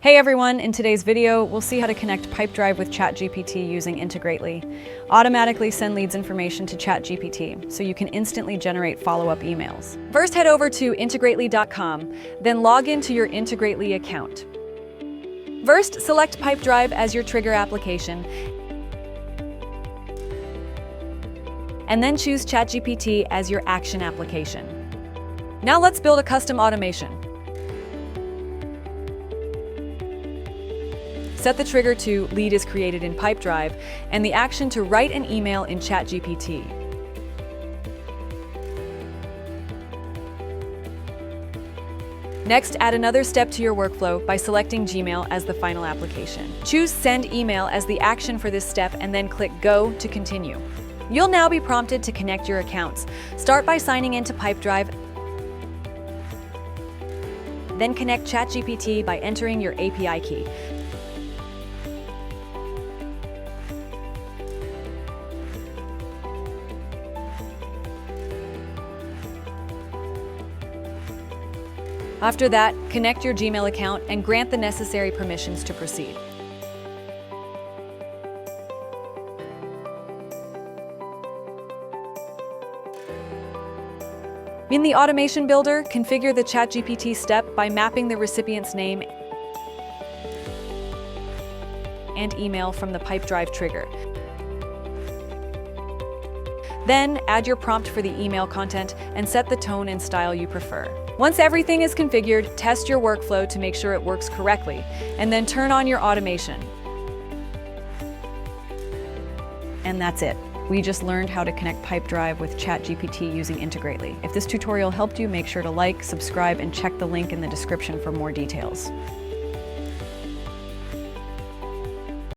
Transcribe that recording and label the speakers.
Speaker 1: Hey everyone, in today's video, we'll see how to connect Pipedrive with ChatGPT using Integrately. Automatically send leads information to ChatGPT so you can instantly generate follow-up emails. First, head over to integrately.com, then log into your Integrately account. First, select Pipedrive as your trigger application, and then choose ChatGPT as your action application. Now let's build a custom automation. Set the trigger to lead is created in Pipedrive and the action to write an email in ChatGPT. Next, add another step to your workflow by selecting Gmail as the final application. Choose Send Email as the action for this step and then click Go to continue. You'll now be prompted to connect your accounts. Start by signing into Pipedrive, then connect ChatGPT by entering your API key. After that, connect your Gmail account and grant the necessary permissions to proceed. In the Automation Builder, configure the ChatGPT step by mapping the recipient's name and email from the Pipedrive trigger. Then, add your prompt for the email content and set the tone and style you prefer. Once everything is configured, test your workflow to make sure it works correctly, and then turn on your automation. And that's it. We just learned how to connect Pipedrive with ChatGPT using Integrately. If this tutorial helped you, make sure to like, subscribe, and check the link in the description for more details.